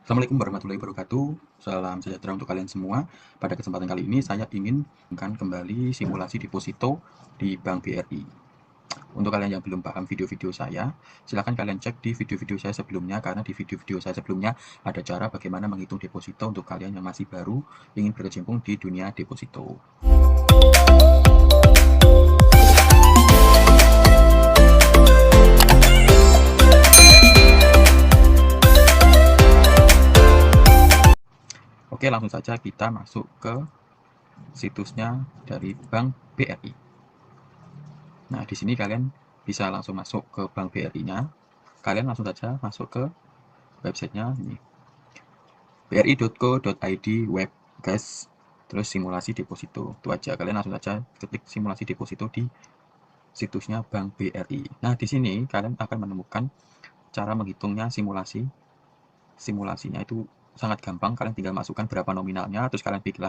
Assalamualaikum warahmatullahi wabarakatuh. Salam sejahtera untuk kalian semua. Pada kesempatan kali ini saya ingin menunjukkan kembali simulasi deposito di Bank BRI. Untuk kalian yang belum paham video-video saya, silahkan kalian cek di video-video saya sebelumnya, karena di video-video saya sebelumnya ada cara bagaimana menghitung deposito untuk kalian yang masih baru ingin berkecimpung di dunia deposito. Oke, langsung saja kita masuk ke situsnya dari Bank BRI. Nah, di sini kalian bisa langsung masuk ke Bank BRI-nya. Kalian langsung saja masuk ke websitenya ini, bri.co.id web guys, terus simulasi deposito. Itu aja, kalian langsung saja ketik simulasi deposito di situsnya Bank BRI. Nah, di sini kalian akan menemukan cara menghitungnya simulasinya itu sangat gampang. Kalian tinggal masukkan berapa nominalnya, terus kalian pilih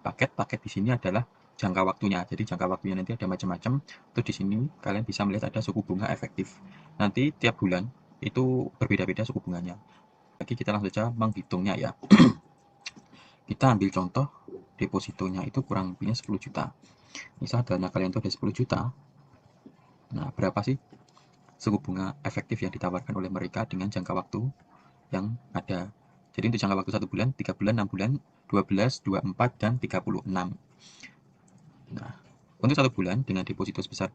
paket di sini adalah jangka waktunya. Jadi jangka waktunya nanti ada macam-macam. Terus di sini kalian bisa melihat ada suku bunga efektif. Nanti tiap bulan itu berbeda-beda suku bunganya. Lagi kita langsung saja menghitungnya ya. Kita ambil contoh depositonya itu kurang lebihnya 10 juta. Misal dana kalian itu ada 10 juta. Nah, berapa sih suku bunga efektif yang ditawarkan oleh mereka dengan jangka waktu yang ada? Jadi untuk jangka waktu 1 bulan, 3 bulan, 6 bulan, 12, 24, dan 36. Nah, untuk 1 bulan dengan deposito sebesar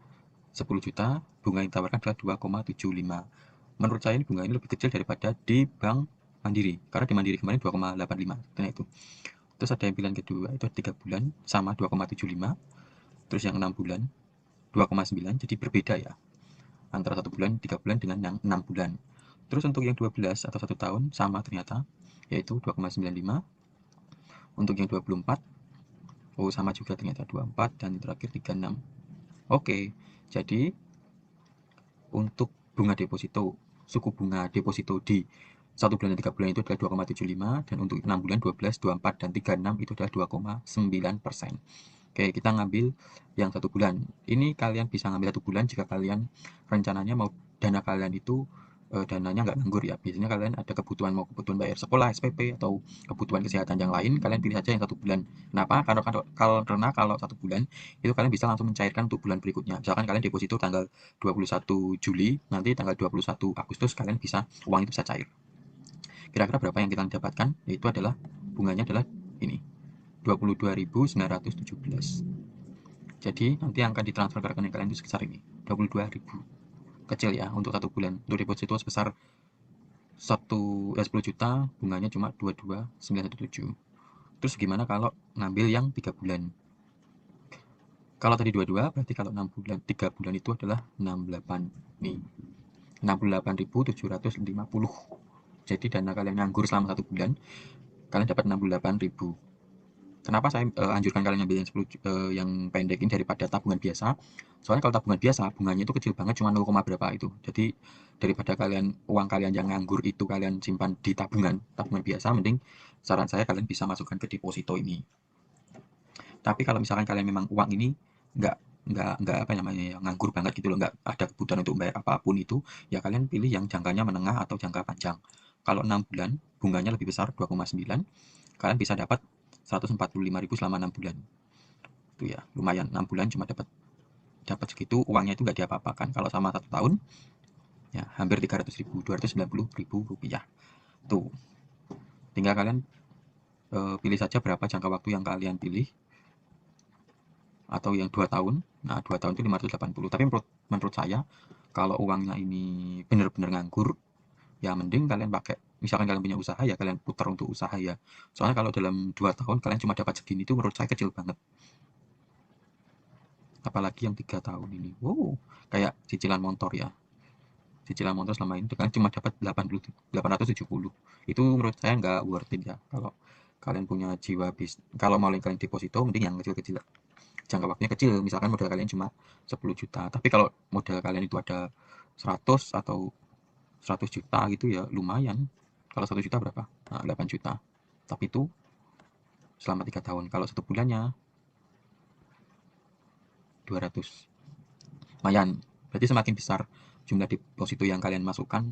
10 juta, bunga yang ditawarkan adalah 2,75. Menurut saya ini bunga ini lebih kecil daripada di Bank Mandiri. Karena di Mandiri kemarin 2,85. Nah itu. Terus ada yang pilihan kedua, itu 3 bulan sama 2,75. Terus yang 6 bulan 2,9. Jadi berbeda ya, antara 1 bulan, 3 bulan dengan yang 6 bulan. Terus untuk yang 12 atau 1 tahun sama ternyata, yaitu 2,95. Untuk yang 24, oh sama juga ternyata 24, dan terakhir 36. Oke, jadi untuk bunga deposito, suku bunga deposito di 1 bulan dan 3 bulan itu adalah 2,75, dan untuk 6 bulan 12, 24, dan 36 itu adalah 2,9%. Oke, kita ngambil yang 1 bulan. Ini kalian bisa ngambil 1 bulan jika kalian rencananya mau dana kalian itu dananya nggak nganggur ya. Biasanya kalian ada kebutuhan, mau kebutuhan bayar sekolah, SPP, atau kebutuhan kesehatan yang lain, kalian pilih saja yang 1 bulan. Kenapa? Karena kalau 1 bulan itu kalian bisa langsung mencairkan untuk bulan berikutnya. Misalkan kalian deposito tanggal 21 Juli, nanti tanggal 21 Agustus kalian bisa, uang itu bisa cair. Kira-kira berapa yang kita dapatkan? Yaitu adalah bunganya adalah ini, 22.917. Jadi nanti yang akan ditransfer ke rekening kalian itu sebesar ini, 22.000. Kecil ya untuk 1 bulan. Untuk deposito sebesar 10 juta, bunganya cuma 22.917. Terus gimana kalau ngambil yang 3 bulan? Kalau tadi 22, berarti kalau 6 bulan, 3 bulan itu adalah 68 nih. 68.750. Jadi dana kalian nganggur selama 1 bulan, kalian dapat 68.000. Kenapa saya anjurkan kalian ambil yang 10 yang pendek ini daripada tabungan biasa? Soalnya kalau tabungan biasa bunganya itu kecil banget, cuma 0, berapa itu. Jadi daripada uang kalian yang nganggur itu kalian simpan di tabungan biasa, mending saran saya kalian bisa masukkan ke deposito ini. Tapi kalau misalkan kalian memang uang ini nggak apa namanya ya, nganggur banget gitu loh, nggak ada kebutuhan untuk bayar apapun itu, ya kalian pilih yang jangkanya menengah atau jangka panjang. Kalau 6 bulan bunganya lebih besar 2,9, kalian bisa dapat 145.000 selama 6 bulan. Itu ya, lumayan. 6 bulan cuma dapat segitu, uangnya itu nggak diapa-apakan. Kalau sama 1 tahun, ya hampir 300.000, 290.000 rupiah. Tuh, tinggal kalian pilih saja berapa jangka waktu yang kalian pilih. Atau yang 2 tahun. Nah, 2 tahun itu 580. Tapi menurut saya, kalau uangnya ini benar-benar nganggur, ya mending kalian pakai, misalkan kalian punya usaha ya kalian putar untuk usaha ya. Soalnya kalau dalam 2 tahun kalian cuma dapat segini, itu menurut saya kecil banget. Apalagi yang 3 tahun ini, wow, kayak cicilan motor ya. Cicilan motor selama ini kalian cuma dapat 870. Itu menurut saya nggak worth it ya. Kalau kalian punya jiwa kalau mau kalian deposito, mending yang kecil-kecil, jangka waktunya kecil. Misalkan modal kalian cuma 10 juta, tapi kalau modal kalian itu ada 100 atau 100 juta gitu ya lumayan. Kalau 1 juta berapa? Nah, 8 juta. Tapi itu selama 3 tahun. Kalau 1 bulannya 200. Lumayan. Berarti semakin besar jumlah deposito yang kalian masukkan,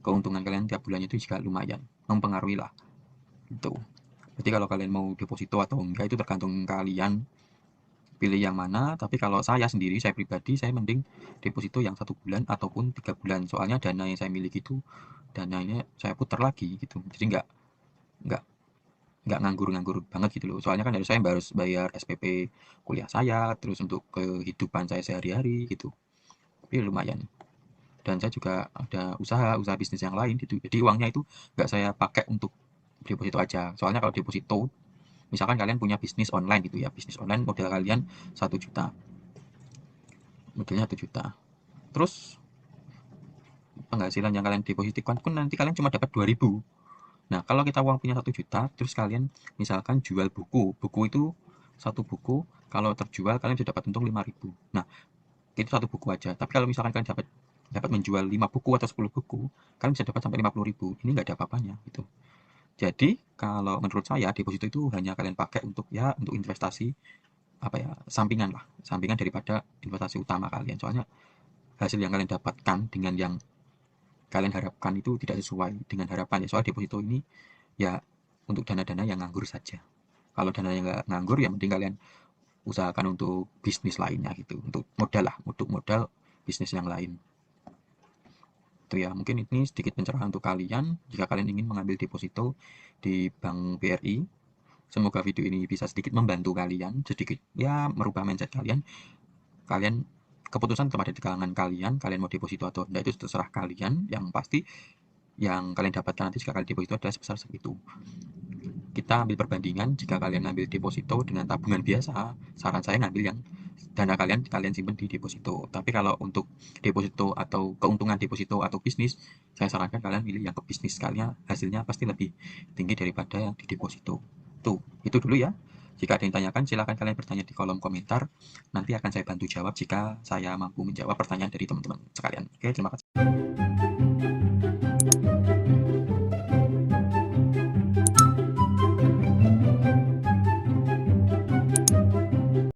keuntungan kalian tiap bulannya itu juga lumayan. mempengaruhi lah gitu. Jadi kalau kalian mau deposito atau enggak itu tergantung kalian pilih yang mana. Tapi kalau saya sendiri, saya pribadi, saya mending deposito yang 1 bulan ataupun 3 bulan. Soalnya dana yang saya miliki itu dananya saya putar lagi gitu. Jadi nggak nggak nganggur-nganggur banget gitu loh. Soalnya kan harus bayar SPP kuliah saya, terus untuk kehidupan saya sehari-hari gitu. Tapi lumayan. Dan saya juga ada usaha bisnis yang lain gitu. Jadi uangnya itu nggak saya pakai untuk deposito aja. Soalnya kalau deposito, misalkan kalian punya bisnis online gitu ya, bisnis online modal kalian 1 juta, modalnya 1 juta. Terus penghasilan yang kalian depositkan pun nanti kalian cuma dapat 2.000. Nah, kalau kita uang punya 1 juta, terus kalian misalkan jual buku itu satu buku, kalau terjual kalian bisa dapat untung 5.000. Nah, itu satu buku aja. Tapi kalau misalkan kalian dapat menjual 5 buku atau 10 buku, kalian bisa dapat sampai 50.000. Ini nggak ada apa-apanya gitu. Jadi, kalau menurut saya deposito itu hanya kalian pakai untuk untuk investasi apa ya, sampingan lah, sampingan daripada investasi utama kalian. Soalnya hasil yang kalian dapatkan dengan yang kalian harapkan itu tidak sesuai dengan harapan ya. Soal deposito ini ya untuk dana-dana yang nganggur saja. Kalau dana yang nggak nganggur ya mending kalian usahakan untuk bisnis lainnya gitu, untuk modal lah, untuk modal bisnis yang lain. Itu ya, mungkin ini sedikit pencerahan untuk kalian jika kalian ingin mengambil deposito di Bank BRI. Semoga video ini bisa sedikit membantu kalian, sedikit ya merubah mindset kalian. Kalian keputusan tetap ada di kalangan kalian, kalian mau deposito atau enggak itu terserah kalian. Yang pasti yang kalian dapatkan nanti jika kalian deposito adalah sebesar segitu. Kita ambil perbandingan, jika kalian ambil deposito dengan tabungan biasa, saran saya ngambil yang dana kalian simpan di deposito. Tapi kalau untuk deposito atau keuntungan deposito atau bisnis, saya sarankan kalian pilih yang ke bisnis, kalian hasilnya pasti lebih tinggi daripada yang di deposito. Tuh, itu dulu ya. Jika ada yang tanyakan, silakan kalian bertanya di kolom komentar. Nanti akan saya bantu jawab jika saya mampu menjawab pertanyaan dari teman-teman sekalian. Oke, terima kasih.